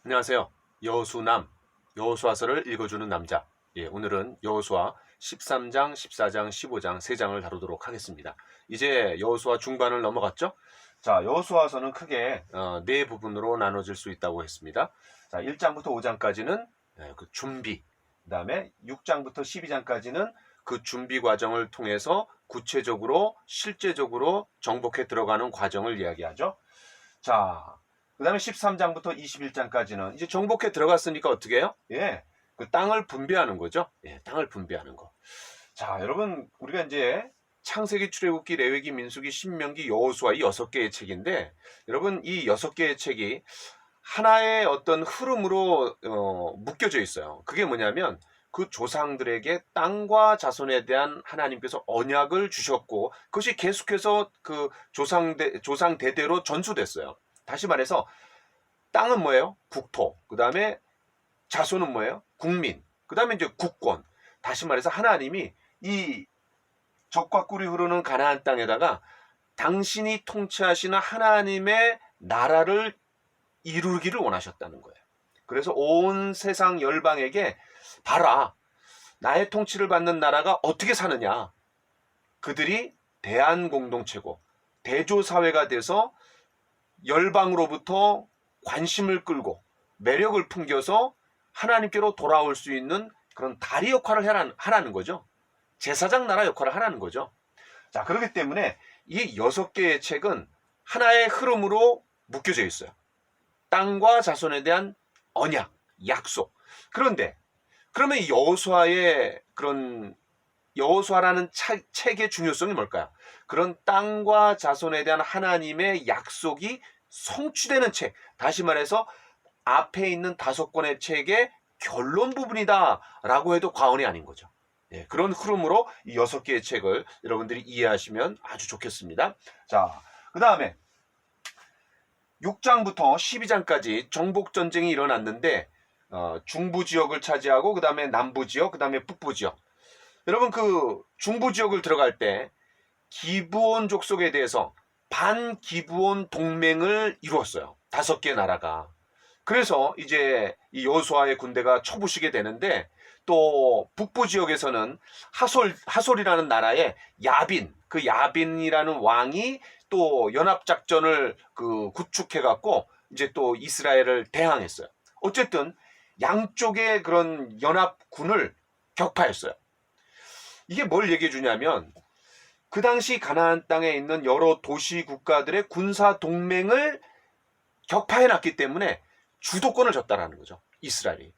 안녕하세요. 여호수남, 여호수아서를 읽어주는 남자. 오늘은 여호수아 13장, 14장, 15장 3장을 다루도록 하겠습니다. 이제 여호수아 중반을 넘어갔죠? 자, 여호수아서는 크게 네 부분으로 나눠질 수 있다고 했습니다. 자, 1장부터 5장까지는 그 준비, 그 다음에 6장부터 12장까지는 그 준비 과정을 통해서 구체적으로 실제적으로 정복해 들어가는 과정을 이야기하죠. 자, 그 다음에 13장부터 21장까지는 이제 정복해 들어갔으니까 어떻게 해요? 그 땅을 분배하는 거죠. 땅을 분배하는 거. 자, 여러분, 우리가 이제 창세기, 출애굽기, 레위기, 민수기, 신명기, 여호수아 이 6개의 책인데, 여러분, 이 6개의 책이 하나의 어떤 흐름으로 묶여져 있어요. 그게 뭐냐면 그 조상들에게 땅과 자손에 대한 하나님께서 언약을 주셨고, 그것이 계속해서 그 조상 대대로 전수됐어요. 다시 말해서 땅은 뭐예요? 국토. 그 다음에 자손은 뭐예요? 국민. 그 다음에 이제 국권. 다시 말해서 하나님이 이 적과 꿀이 흐르는 가나안 땅에다가 당신이 통치하시는 하나님의 나라를 이루기를 원하셨다는 거예요. 그래서 온 세상 열방에게 봐라, 나의 통치를 받는 나라가 어떻게 사느냐. 그들이 대한 공동체고 대조사회가 돼서 열방으로부터 관심을 끌고 매력을 풍겨서 하나님께로 돌아올 수 있는 그런 다리 역할을 하라는 거죠. 제사장 나라 역할을 하라는 거죠. 자, 그렇기 때문에 이 6개의 책은 하나의 흐름으로 묶여져 있어요. 땅과 자손에 대한 언약, 약속. 그런데 그러면 여호수아의 그런 여호수아라는 책의 중요성이 뭘까요? 그런 땅과 자손에 대한 하나님의 약속이 성취되는 책. 다시 말해서 앞에 있는 5권의 책의 결론 부분이다 라고 해도 과언이 아닌 거죠. 그런 흐름으로 이 6개의 책을 여러분들이 이해하시면 아주 좋겠습니다. 자, 그 다음에 6장부터 12장까지 정복전쟁이 일어났는데 중부 지역을 차지하고 그 다음에 남부 지역, 그 다음에 북부 지역. 여러분, 그 중부 지역을 들어갈 때 기브온 족속에 대해서 반기브온 동맹을 이루었어요. 5개 나라가. 그래서 이제 이 여호수아의 군대가 쳐부시게 되는데, 또 북부 지역에서는 하솔이라는 나라의 야빈, 그 야빈이라는 왕이 또 연합작전을 구축해 갖고 이제 또 이스라엘을 대항했어요. 어쨌든 양쪽의 그런 연합군을 격파했어요. 이게 뭘 얘기해 주냐면 그 당시 가나안 땅에 있는 여러 도시 국가들의 군사 동맹을 격파해 놨기 때문에 주도권을 줬다라는 거죠. 이스라엘이.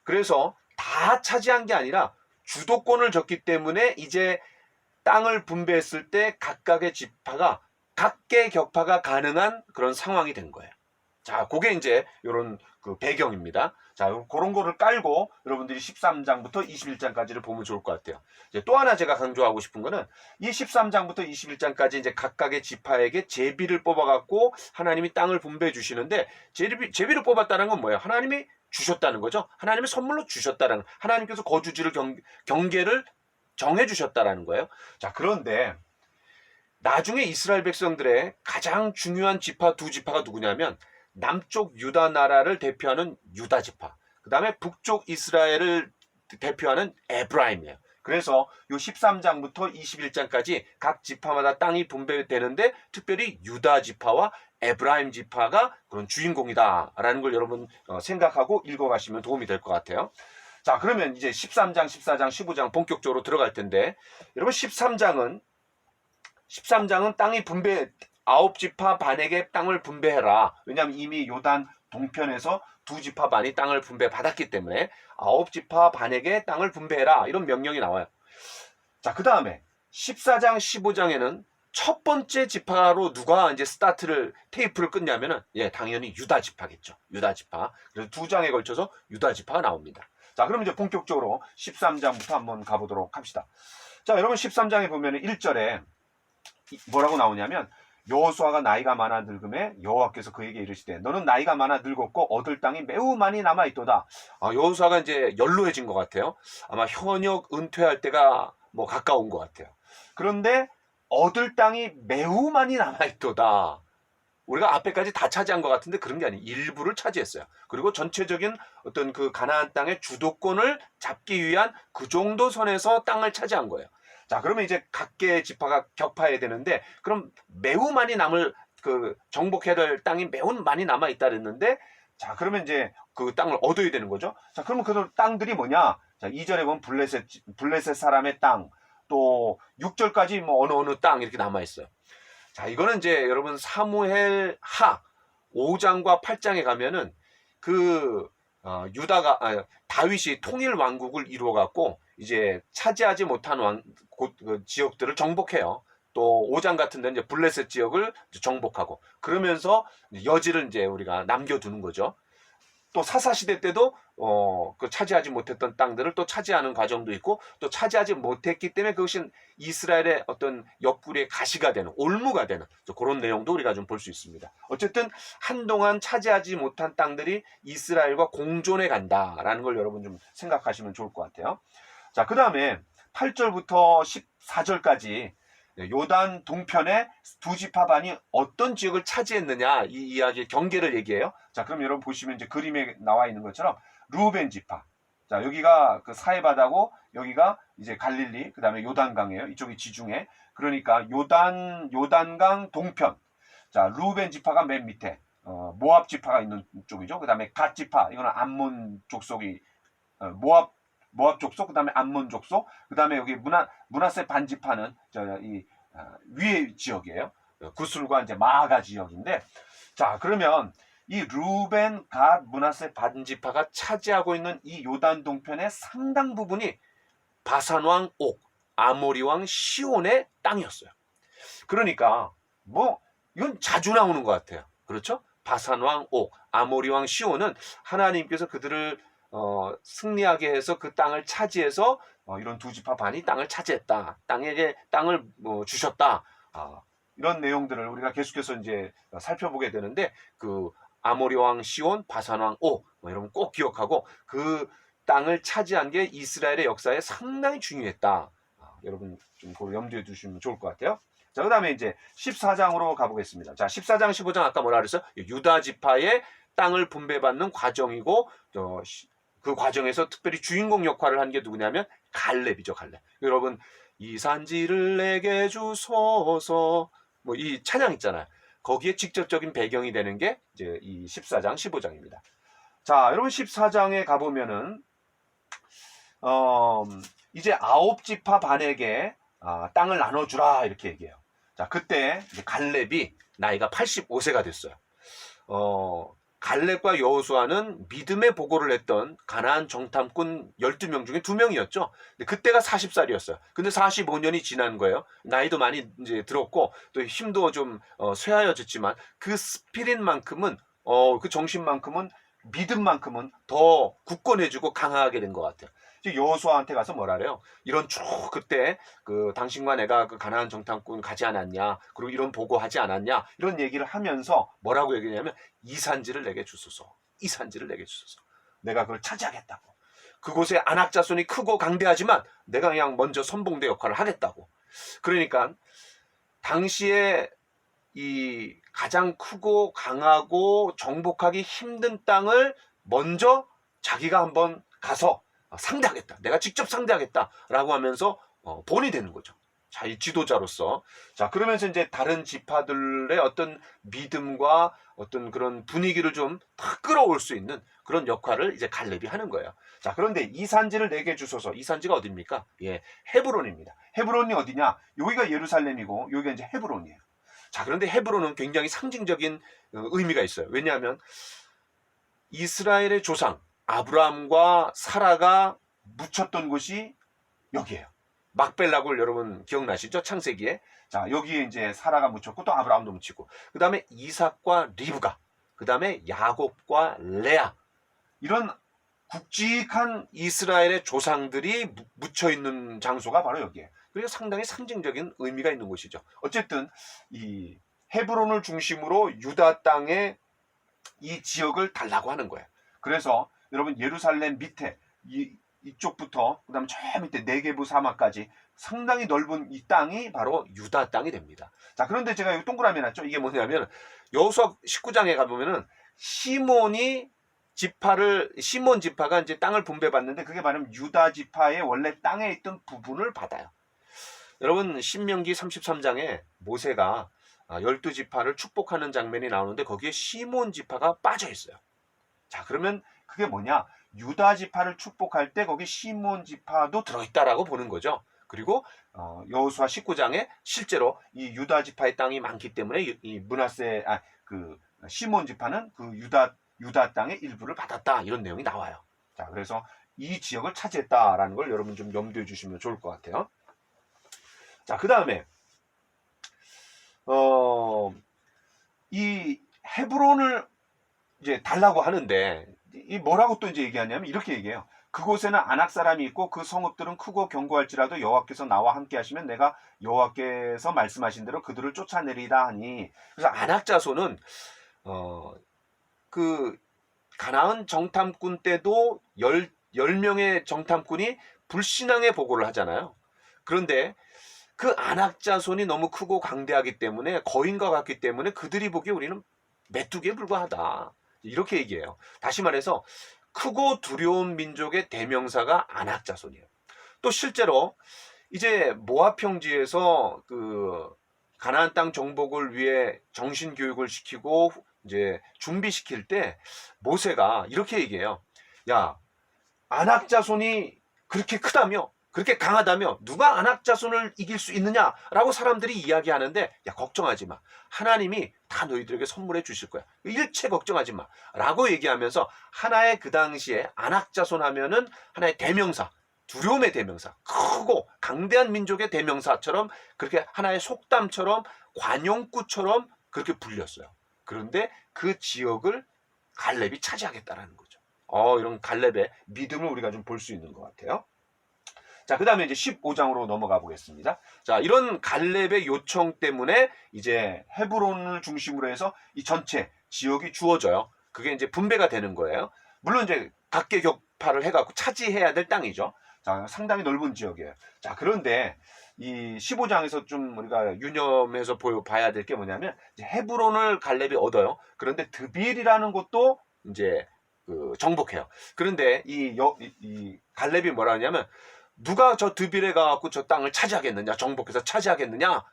그래서 다 차지한 게 아니라 주도권을 줬기 때문에 이제 땅을 분배했을 때 각각의 지파가 각계 격파가 가능한 그런 상황이 된 거예요. 자, 그게 이제 이런 그 배경입니다. 자, 그런 거를 깔고 여러분들이 13장부터 21장까지를 보면 좋을 것 같아요. 이제 또 하나 제가 강조하고 싶은 거는 이 13장부터 21장까지 이제 각각의 지파에게 제비를 뽑아갖고 하나님이 땅을 분배해 주시는데, 제비를 뽑았다는 건 뭐예요? 하나님이 주셨다는 거죠. 하나님의 선물로 주셨다는, 하나님께서 거주지를 경계를 정해 주셨다라는 거예요. 자, 그런데 나중에 이스라엘 백성들의 가장 중요한 지파, 2지파가 누구냐면 남쪽 유다 나라를 대표하는 유다 지파, 그 다음에 북쪽 이스라엘을 대표하는 에브라임이에요. 그래서 요 13장부터 21장까지 각 지파마다 땅이 분배되는데 특별히 유다 지파와 에브라임 지파가 그런 주인공이다라는 걸 여러분 생각하고 읽어가시면 도움이 될 것 같아요. 자, 그러면 이제 13장, 14장, 15장 본격적으로 들어갈 텐데, 여러분 13장은 땅이 9지파 반에게 땅을 분배해라. 왜냐하면 이미 요단 동편에서 2지파 반이 땅을 분배받았기 때문에 9지파 반에게 땅을 분배해라. 이런 명령이 나와요. 자, 그 다음에 14장, 15장에는 첫 번째 지파로 누가 이제 테이프를 끊냐면은, 당연히 유다 지파겠죠. 유다 지파. 그래서 2장에 걸쳐서 유다 지파가 나옵니다. 자, 그럼 이제 본격적으로 13장부터 한번 가보도록 합시다. 자, 여러분 13장에 보면 1절에 뭐라고 나오냐면, 여호수아가 나이가 많아 늙음에 여호와께서 그에게 이르시되 너는 나이가 많아 늙었고 얻을 땅이 매우 많이 남아있도다. 여호수아가 이제 연로해진 것 같아요. 아마 현역 은퇴할 때가 뭐 가까운 것 같아요. 그런데 얻을 땅이 매우 많이 남아있도다. 우리가 앞에까지 다 차지한 것 같은데 그런 게 아니에요. 일부를 차지했어요. 그리고 전체적인 어떤 그 가나안 땅의 주도권을 잡기 위한 그 정도 선에서 땅을 차지한 거예요. 자, 그러면 이제 각계 지파가 격파해야 되는데, 그럼 매우 많이 정복해야 될 땅이 매우 많이 남아 있다 그랬는데, 자, 그러면 이제 그 땅을 얻어야 되는 거죠. 자, 그러면 그 땅들이 뭐냐? 자, 2절에 보면 블레셋 사람의 땅, 또 6절까지 뭐 어느 땅 이렇게 남아 있어요. 자, 이거는 이제 여러분 사무엘 하 5장과 8장에 가면은 다윗이 통일 왕국을 이루어 갖고 이제 차지하지 못한 그 지역들을 정복해요. 또 5장 같은 데는 이제 블레셋 지역을 정복하고, 그러면서 여지를 이제 우리가 남겨두는 거죠. 또 사사시대 때도 그 차지하지 못했던 땅들을 또 차지하는 과정도 있고, 또 차지하지 못했기 때문에 그것이 이스라엘의 어떤 옆구리의 가시가 되는, 올무가 되는 그런 내용도 우리가 좀 볼 수 있습니다. 어쨌든 한동안 차지하지 못한 땅들이 이스라엘과 공존해 간다라는 걸 여러분 좀 생각하시면 좋을 것 같아요. 자, 그 다음에 8절부터 14절까지 요단 동편의 두 지파 반이 어떤 지역을 차지했느냐, 이 이야기의 경계를 얘기해요. 자, 그럼 여러분 보시면 이제 그림에 나와 있는 것처럼 루벤 지파. 자, 여기가 그 사해바다고, 여기가 이제 갈릴리, 그 다음에 요단강이에요. 이쪽이 지중해. 그러니까 요단강 동편. 자, 루벤 지파가 맨 밑에, 모압 지파가 있는 쪽이죠. 그 다음에 갓 지파, 이거는 암몬 족속이, 모압 족속, 그 다음에 암몬 족속, 그 다음에 여기 문하세 반지파는 위의 지역이에요. 구술과 이제 마아가 지역인데, 자, 그러면 이 루벤, 갓, 문하세 반지파가 차지하고 있는 이 요단 동편의 상당 부분이 바산 왕 옥, 아모리 왕 시온의 땅이었어요. 그러니까 뭐 이건 자주 나오는 것 같아요. 그렇죠? 바산 왕 옥, 아모리 왕 시온은 하나님께서 그들을 승리하게 해서 그 땅을 차지해서 이런 두 지파 반이 땅을 차지했다. 땅을 주셨다. 이런 내용들을 우리가 계속해서 이제 살펴보게 되는데, 그 아모리 왕 시온, 바산 왕 옥, 여러분 꼭 기억하고, 그 땅을 차지한 게 이스라엘의 역사에 상당히 중요했다. 여러분 좀 그걸 염두에 두시면 좋을 것 같아요. 자, 그 다음에 이제 14장으로 가보겠습니다. 자, 14장, 15장 아까 뭐라 그랬어요? 유다 지파의 땅을 분배받는 과정이고, 그 과정에서 특별히 주인공 역할을 한 게 누구냐면 갈렙이죠. 갈렙. 여러분, 이 산지를 내게 주소서, 뭐 이 찬양 있잖아요. 거기에 직접적인 배경이 되는 게 이제 이 14장, 15장입니다. 자, 여러분 14장에 가보면은 이제 9지파 반에게 땅을 나눠주라 이렇게 얘기해요. 자, 그때 이제 갈렙이 나이가 85세가 됐어요. 갈렙과 여호수아는 믿음의 보고를 했던 가나안 정탐꾼 12명 중에 2명이었죠. 근데 그때가 40살이었어요. 근데 45년이 지난 거예요. 나이도 많이 이제 들었고, 또 힘도 좀 쇠하여졌지만, 그 스피릿만큼은, 그 정신만큼은, 믿음만큼은 더 굳건해지고 강하게 된 것 같아요. 여호수아한테 가서 뭐라 그래요? 이런 쭉 그때 그 당신과 내가 그 가나안 정탐꾼 가지 않았냐, 그리고 이런 보고하지 않았냐, 이런 얘기를 하면서 뭐라고 얘기냐면, 이 산지를 내게 주소서, 이 산지를 내게 주소서. 내가 그걸 차지하겠다고. 그곳에 안악 자손이 크고 강대하지만 내가 그냥 먼저 선봉대 역할을 하겠다고. 그러니까 당시에 이 가장 크고 강하고 정복하기 힘든 땅을 먼저 자기가 한번 가서 상대하겠다. 내가 직접 상대하겠다라고 하면서 본이 되는 거죠. 자, 이 지도자로서. 자, 그러면서 이제 다른 지파들의 어떤 믿음과 어떤 그런 분위기를 좀 탁 끌어올 수 있는 그런 역할을 이제 갈렙이 하는 거예요. 자, 그런데 이 산지를 내게 주소서. 이 산지가 어디입니까? 예, 헤브론입니다. 헤브론이 어디냐? 여기가 예루살렘이고 여기가 이제 헤브론이에요. 자, 그런데 헤브론은 굉장히 상징적인 의미가 있어요. 왜냐하면 이스라엘의 조상 아브라함과 사라가 묻혔던 곳이 여기에요. 막벨락을 여러분 기억나시죠? 창세기에. 자, 여기에 이제 사라가 묻혔고 또 아브라함도 묻히고, 그 다음에 이삭과 리브가, 그 다음에 야곱과 레아, 이런 굵직한 이스라엘의 조상들이 묻혀 있는 장소가 바로 여기에요. 그래서 상당히 상징적인 의미가 있는 곳이죠. 어쨌든 이 헤브론을 중심으로 유다 땅에 이 지역을 달라고 하는 거예요. 그래서 여러분 예루살렘 밑에 이쪽부터 그다음에 저 밑에 네게부 사막까지 상당히 넓은 이 땅이 바로 유다 땅이 됩니다. 자, 그런데 제가 여기 동그라미 놨죠. 이게 뭐냐면 여호수아 19장에 가보면은 시몬 지파가 이제 땅을 분배받는데 그게 말하면 유다 지파의 원래 땅에 있던 부분을 받아요. 여러분 신명기 33장에 모세가 12지파를 축복하는 장면이 나오는데 거기에 시몬 지파가 빠져 있어요. 자, 그러면 그게 뭐냐? 유다 지파를 축복할 때 거기 시몬 지파도 들어있다라고 보는 거죠. 그리고 여호수아 19장에 실제로 이 유다 지파의 땅이 많기 때문에 이 시몬 지파는 그 유다 땅의 일부를 받았다, 이런 내용이 나와요. 자, 그래서 이 지역을 차지했다라는 걸 여러분 좀 염두에 주시면 좋을 것 같아요. 자, 그 다음에 이 헤브론을 이제 달라고 하는데 이 뭐라고 또 이제 얘기하냐면 이렇게 얘기해요. 그곳에는 아낙 사람이 있고 그 성읍들은 크고 견고할지라도 여호와께서 나와 함께 하시면 내가 여호와께서 말씀하신 대로 그들을 쫓아내리다 하니. 그래서 아낙 자손은 그 가나안 정탐꾼 때도 10명의 정탐꾼이 불신앙의 보고를 하잖아요. 그런데 그 아낙 자손이 너무 크고 강대하기 때문에 거인과 같기 때문에 그들이 보기에 우리는 메뚜기에 불과하다, 이렇게 얘기해요. 다시 말해서 크고 두려운 민족의 대명사가 아낙 자손이에요. 또 실제로 이제 모압 평지에서 그 가나안 땅 정복을 위해 정신 교육을 시키고 이제 준비시킬 때 모세가 이렇게 얘기해요. 야, 아낙 자손이 그렇게 크다며, 그렇게 강하다며 누가 아낙 자손을 이길 수 있느냐라고 사람들이 이야기하는데, 야, 걱정하지 마. 하나님이 다 너희들에게 선물해 주실 거야. 일체 걱정하지 마. 라고 얘기하면서 하나의 그 당시에 아낙 자손 하면은 하나의 대명사, 두려움의 대명사, 크고 강대한 민족의 대명사처럼, 그렇게 하나의 속담처럼 관용구처럼 그렇게 불렸어요. 그런데 그 지역을 갈렙이 차지하겠다라는 거죠. 이런 갈렙의 믿음을 우리가 좀 볼 수 있는 것 같아요. 자, 그 다음에 이제 15장으로 넘어가 보겠습니다. 자, 이런 갈렙의 요청 때문에 이제 헤브론을 중심으로 해서 이 전체 지역이 주어져요. 그게 이제 분배가 되는 거예요. 물론 이제 각계격파를 해갖고 차지해야 될 땅이죠. 자, 상당히 넓은 지역이에요. 자, 그런데 이 15장에서 좀 우리가 유념해서 봐야 될 게 뭐냐면, 이제 헤브론을 갈렙이 얻어요. 그런데 드빌이라는 곳도 이제 정복해요. 그런데 이 갈렙이 뭐라 하냐면, 누가 저 드빌에 가갖고 저 땅을 차지하겠느냐, 정복해서 차지하겠느냐,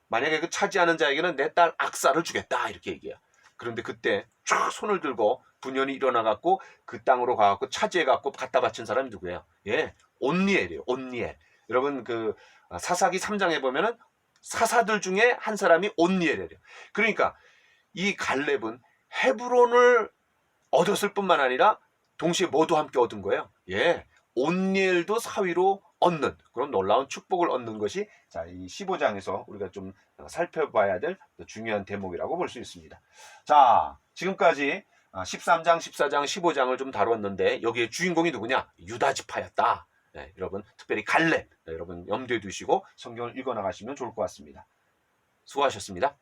만약에 그 차지하는 자에게는 내 딸 악사를 주겠다, 이렇게 얘기해요. 그런데 그때 쫙 손을 들고 분연이 일어나갖고 그 땅으로 가갖고 차지해갖고 갖다 바친 사람이 누구예요? 예, 온니엘이에요. 온니엘. 여러분 그 사사기 3장에 보면은 사사들 중에 한 사람이 온니엘이에요. 그러니까 이 갈렙은 헤브론을 얻었을 뿐만 아니라 동시에 모두 함께 얻은 거예요. 예, 온니엘도 사위로 얻는 그런 놀라운 축복을 얻는 것이, 자, 이 15장에서 우리가 좀 살펴봐야 될 중요한 대목이라고 볼 수 있습니다. 자, 지금까지 13장, 14장, 15장을 좀 다뤘는데 여기에 주인공이 누구냐? 유다 지파였다. 네, 여러분 특별히 갈렙, 네, 여러분 염두에 두시고 성경을 읽어 나가시면 좋을 것 같습니다. 수고하셨습니다.